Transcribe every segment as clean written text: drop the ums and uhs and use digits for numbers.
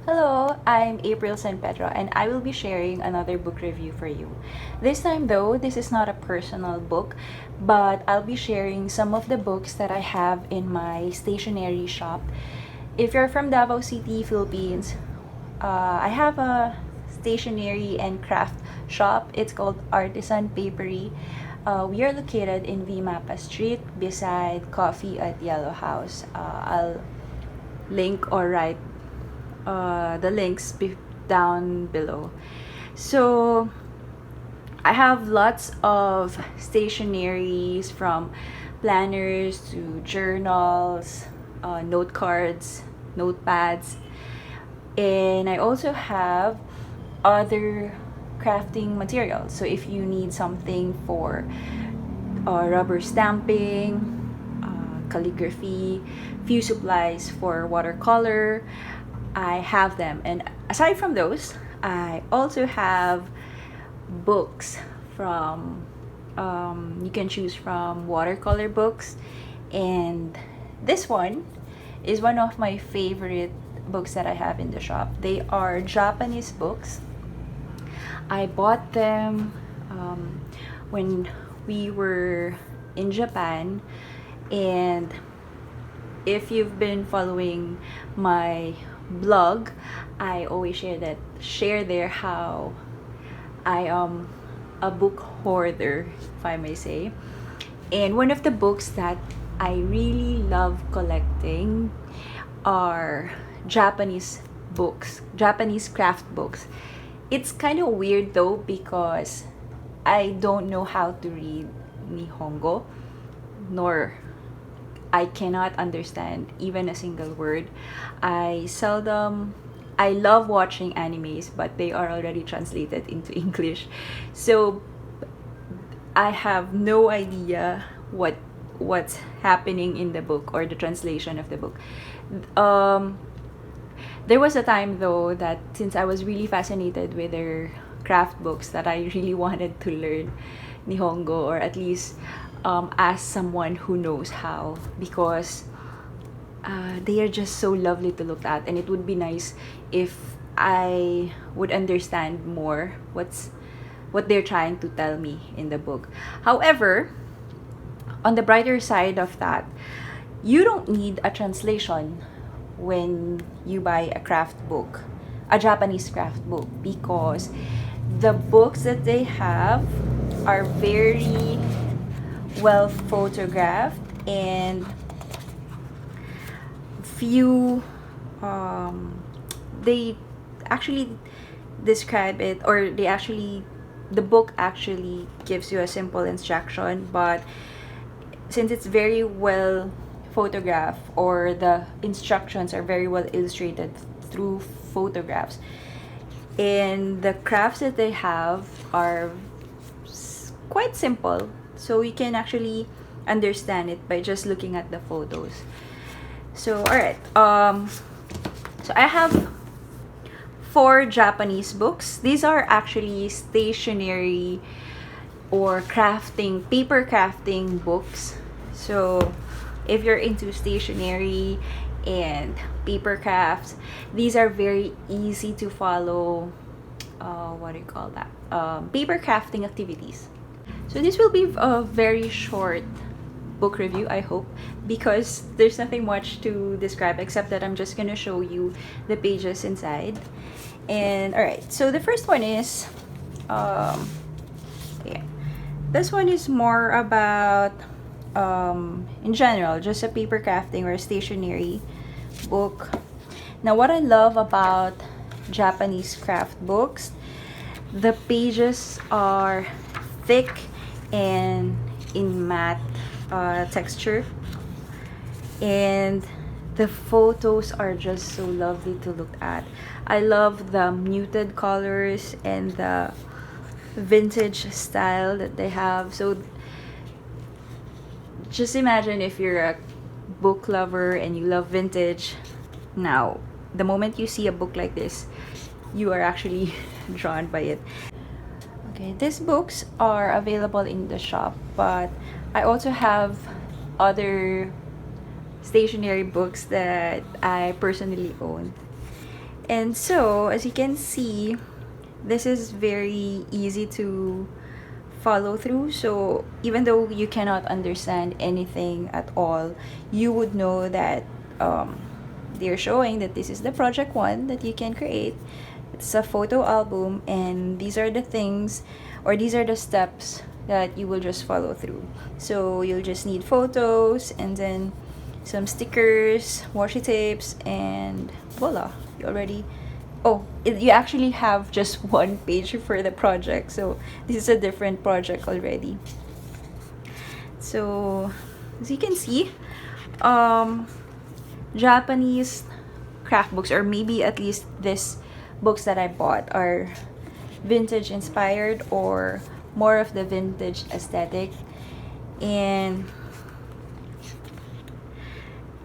Hello, I'm April San Pedro and I will be sharing another book review for you. This time though, this is not a personal book, but I'll be sharing some of the books that I have in my stationery shop. If you're from Davao City, Philippines, I have a stationery and craft shop. It's called Artisan Paperie. We are located in Mapa Street beside Coffee at Yellow House. I'll link or write the links down below. So I have lots of stationeries from planners to journals, note cards, notepads, and I also have other crafting materials. So if you need something for rubber stamping, calligraphy, few supplies for watercolor, I have them. And aside from those, I also have books from, you can choose from watercolor books. And this one is one of my favorite books that I have in the shop. They are Japanese books. I bought them when we were in Japan, and if you've been following my blog, I always share there how I am a book hoarder, if I may say. And one of the books that I really love collecting are Japanese books, Japanese craft books. It's kind of weird though because I don't know how to read Nihongo, nor I cannot understand even a single word. I love watching animes, but they are already translated into English. So I have no idea what's happening in the book or the translation of the book. Um, there was a time though that since I was really fascinated with their craft books that I really wanted to learn Nihongo, or at least ask someone who knows how, because they are just so lovely to look at, and it would be nice if I would understand more what they're trying to tell me in the book. However, on the brighter side of that, you don't need a translation when you buy a craft book, a Japanese craft book, because the books that they have are very well photographed, and few they actually describe it, or the book actually gives you a simple instruction, but since it's very well photographed, or the instructions are very well illustrated through photographs, and the crafts that they have are quite simple, so you can actually understand it by just looking at the photos. So all right, so I have 4 Japanese books. These are actually stationery or crafting, paper crafting books. So if you're into stationery and paper crafts, these are very easy to follow. What do you call that? Paper crafting activities. So this will be a very short book review, I hope, because there's nothing much to describe except that I'm just gonna show you the pages inside. And all right, so the first one is yeah, this one is more about in general, just a paper crafting or stationery book. Now what I love about Japanese craft books, the pages are thick and in matte texture, and the photos are just so lovely to look at. I love the muted colors and the vintage style that they have. So just imagine if you're a book lover and you love vintage. Now, the moment you see a book like this, you are actually drawn by it. Okay, these books are available in the shop, but I also have other stationery books that I personally own. And so, as you can see, this is very easy to follow through. So even though you cannot understand anything at all, you would know that they're showing that this is the project one that you can create. It's a photo album, and these are the things, or these are the steps that you will just follow through. So you'll just need photos, and then some stickers, washi tapes, and voila, you already you actually have just one page for the project, so this is a different project already. So as you can see, Japanese craft books, or maybe at least this books that I bought, are vintage inspired or more of the vintage aesthetic. And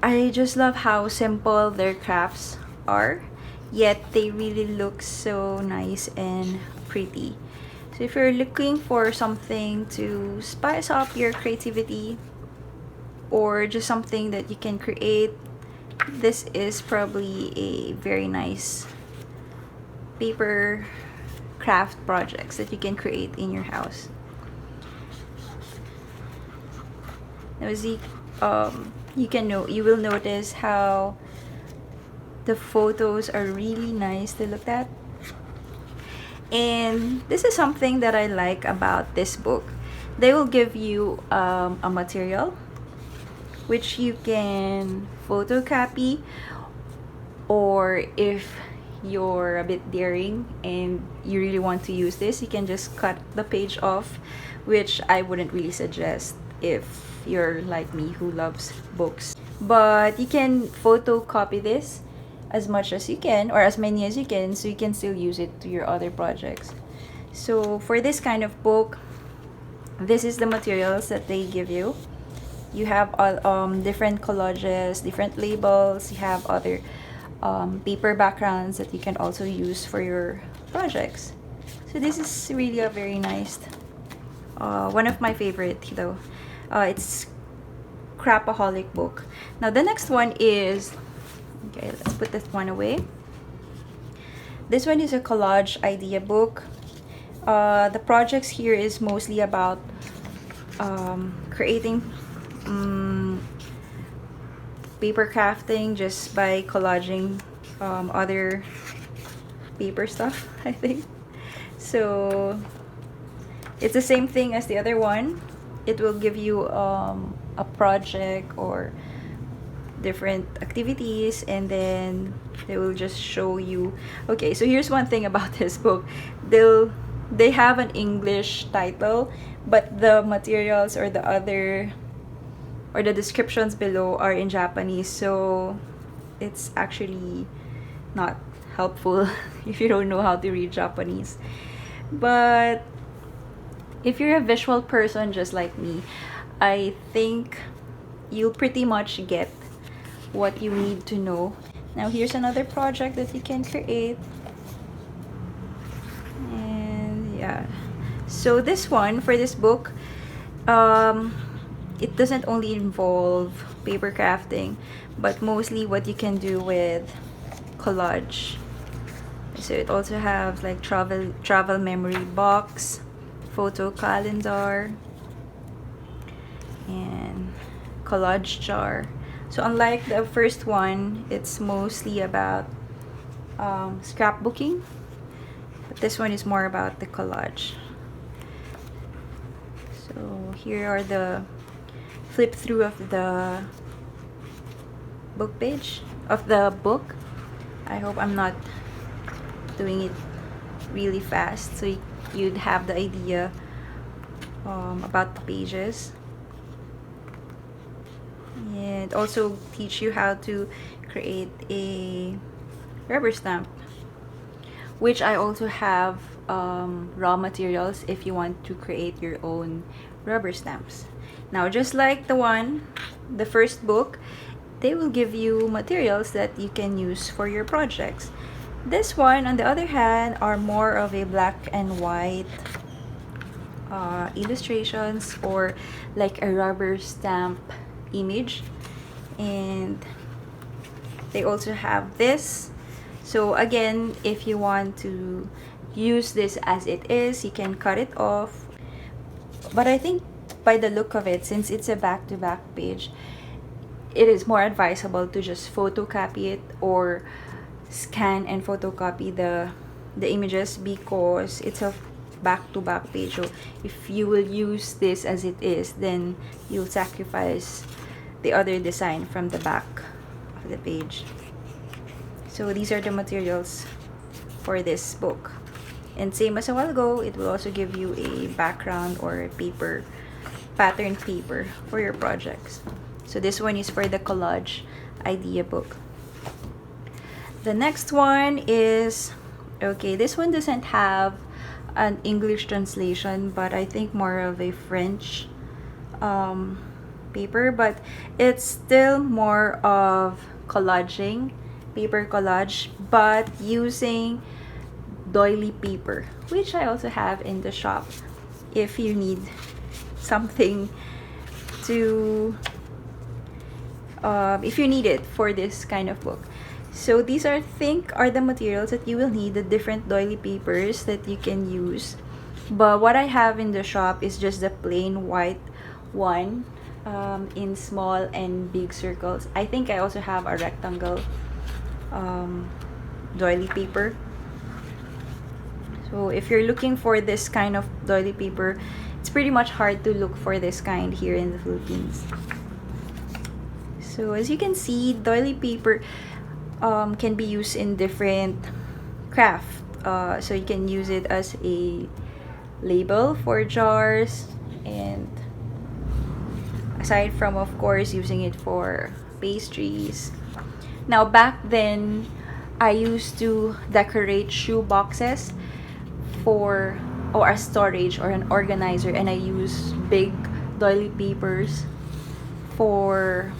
I just love how simple their crafts are, yet they really look so nice and pretty. So if you're looking for something to spice up your creativity, or just something that you can create, this is probably a very nice paper craft projects that you can create in your house. Now, you will notice how the photos are really nice to look at. And this is something that I like about this book. They will give you a material which you can photocopy, or if you're a bit daring and you really want to use this, you can just cut the page off, which I wouldn't really suggest if you're like me who loves books. But you can photocopy this as much as you can, or as many as you can, so you can still use it to your other projects. So for this kind of book, this is the materials that they give you. You have different collages, different labels. You have other paper backgrounds that you can also use for your projects. So this is really a very nice, one of my favorite though. It's Crapaholic book. Now the next one is, okay, let's put this one away. This one is a collage idea book. The projects here is mostly about creating paper crafting just by collaging other paper stuff, I think. So it's the same thing as the other one. It will give you a project or different activities, and then they will just show you. Okay, so here's one thing about this book. They have an English title, but the materials or the descriptions below are in Japanese, so it's actually not helpful if you don't know how to read Japanese. But if you're a visual person just like me, I think you'll pretty much get what you need to know. Now here's another project that you can create. And yeah, so this one, for this book, it doesn't only involve paper crafting, but mostly what you can do with collage. So it also has like travel memory box, photo calendar, and collage jar. So unlike the first one, it's mostly about scrapbooking, but this one is more about the collage. So here are the flip through of the book page of the book. I hope I'm not doing it really fast, so you'd have the idea about the pages. And also teach you how to create a rubber stamp, which I also have raw materials if you want to create your own rubber stamps. Now, just like the first book, they will give you materials that you can use for your projects. This one, on the other hand, are more of a black and white illustrations, or like a rubber stamp image. And they also have this. So again, if you want to use this as it is, you can cut it off. But I think by the look of it, since it's a back-to-back page, it is more advisable to just photocopy it or scan and photocopy the images, because it's a back-to-back page. So if you will use this as it is, then you'll sacrifice the other design from the back of the page. So these are the materials for this book. And same as a while ago, it will also give you a background or a paper, pattern paper for your projects. So this one is for the collage idea book. The next one is, okay, this one doesn't have an English translation, but I think more of a French paper, but it's still more of collaging, paper collage, but using doily paper, which I also have in the shop if you need something to if you need it for this kind of book. So these are, I think, are the materials that you will need, the different doily papers that you can use. But what I have in the shop is just the plain white one, in small and big circles. I think I also have a rectangle doily paper. So if you're looking for this kind of doily paper, it's pretty much hard to look for this kind here in the Philippines. So as you can see, doily paper can be used in different craft. So you can use it as a label for jars, and aside from, of course, using it for pastries. Now back then, I used to decorate shoe boxes for, or a storage or an organizer, and I use big doily papers for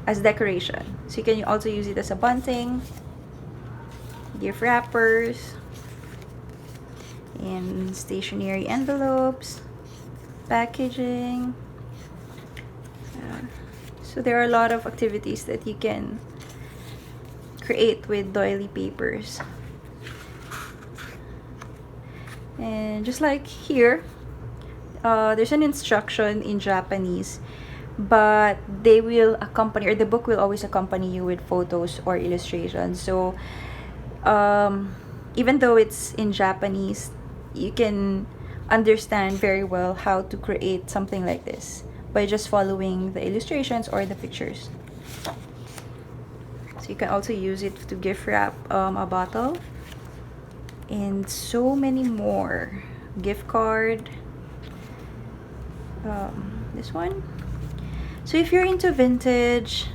as decoration. So you can also use it as a bunting, gift wrappers, and stationery envelopes, packaging. So there are a lot of activities that you can create with doily papers. And just like here, there's an instruction in Japanese, but they will accompany, or the book will always accompany you with photos or illustrations. So even though it's in Japanese, you can understand very well how to create something like this by just following the illustrations or the pictures. So you can also use it to gift wrap a bottle, and so many more. Gift card, this one. So if you're into vintage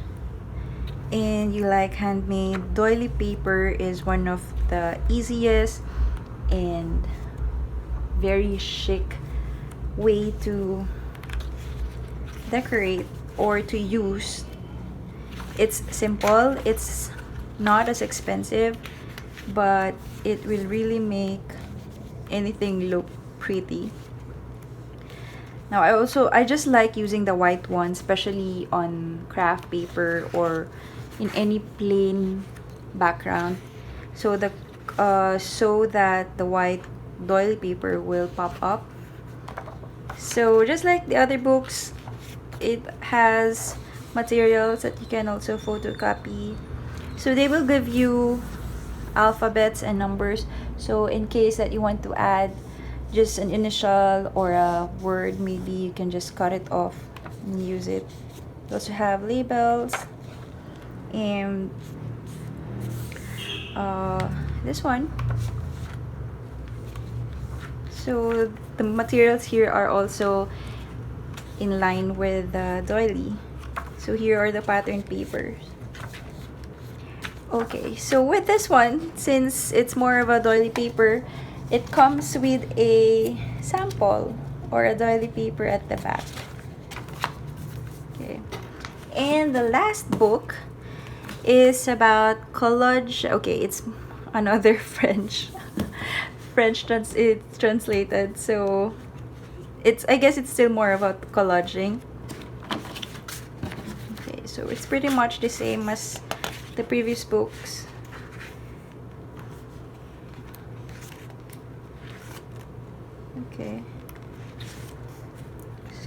and you like handmade, doily paper is one of the easiest and very chic way to decorate or to use. It's simple, it's not as expensive, but it will really make anything look pretty. Now I just like using the white one, especially on craft paper or in any plain background, so that the white doily paper will pop up. So just like the other books, it has materials that you can also photocopy. So they will give you alphabets and numbers, so in case that you want to add just an initial or a word, maybe you can just cut it off and use it. You also have labels, and this one. So the materials here are also in line with the doily. So here are the pattern papers. Okay, so with this one, since it's more of a doily paper, it comes with a sample or a doily paper at the back. Okay, and the last book is about collage. Okay, it's another French it's translated, so it's, I guess it's still more about collaging. Okay, so it's pretty much the same as the previous books. Okay.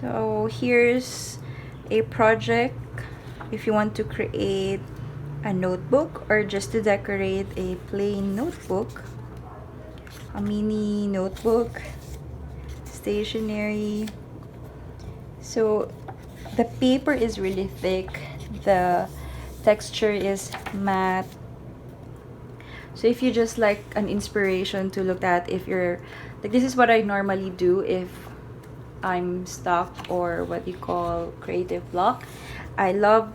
So here's a project if you want to create a notebook or just to decorate a plain notebook, a mini notebook, stationery. So the paper is really thick, the texture is matte. So if you just like an inspiration to look at, if you're like, this is what I normally do if I'm stuck or what you call creative block. I love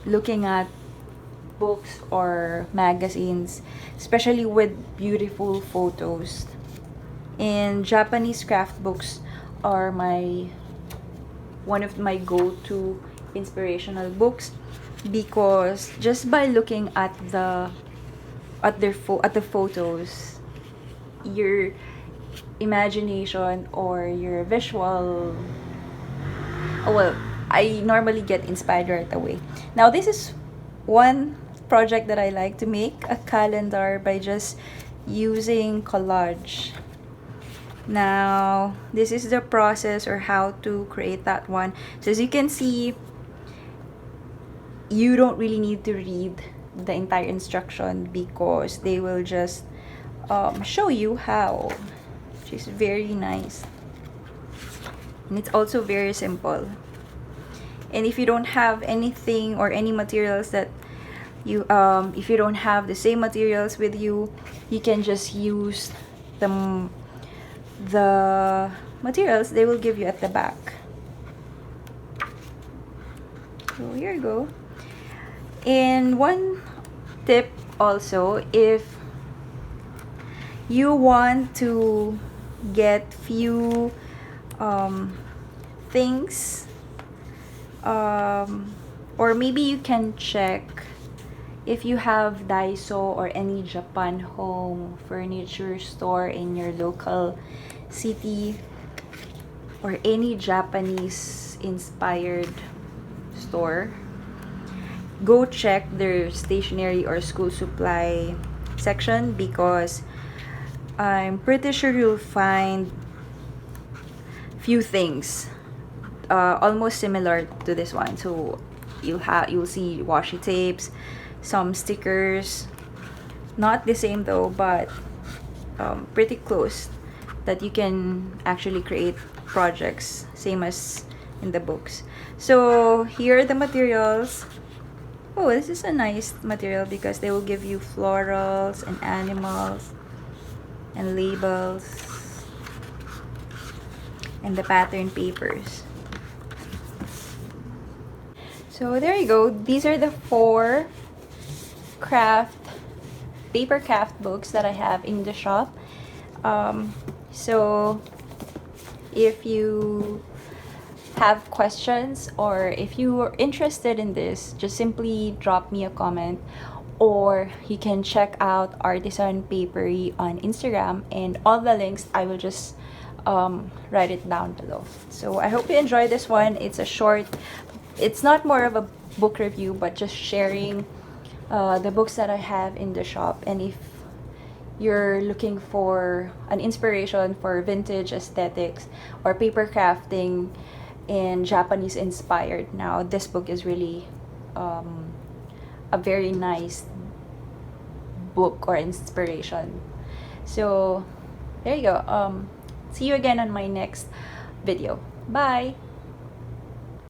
looking at books or magazines, especially with beautiful photos. And Japanese craft books are one of my go-to inspirational books, because just by looking at the photos, your imagination or your visual, oh well, I normally get inspired right away. Now this is one project that I like to make, a calendar by just using Collage. Now this is the process or how to create that one. So as you can see, you don't really need to read the entire instruction because they will just show you how, which is very nice, and it's also very simple. And if you don't have anything or any materials that you if you don't have the same materials with you, you can just use the materials they will give you at the back. So here you go. And one tip also, if you want to get few things, or maybe you can check if you have Daiso or any Japan home furniture store in your local city, or any Japanese inspired store. Go check their stationery or school supply section, because I'm pretty sure you'll find few things almost similar to this one. So you'll see washi tapes, some stickers, not the same though, but pretty close, that you can actually create projects same as in the books. So here are the materials. Oh, this is a nice material because they will give you florals and animals and labels and the pattern papers. So there you go. These are the 4 paper craft books that I have in the shop. So if you have questions or if you are interested in this, just simply drop me a comment, or you can check out Artisan Paperie on Instagram, and all the links I will just write it down below. So I hope you enjoy this one. It's not more of a book review, but just sharing the books that I have in the shop. And if you're looking for an inspiration for vintage aesthetics or paper crafting and Japanese inspired, now this book is really a very nice book or inspiration. So there you go. See you again on my next video. Bye.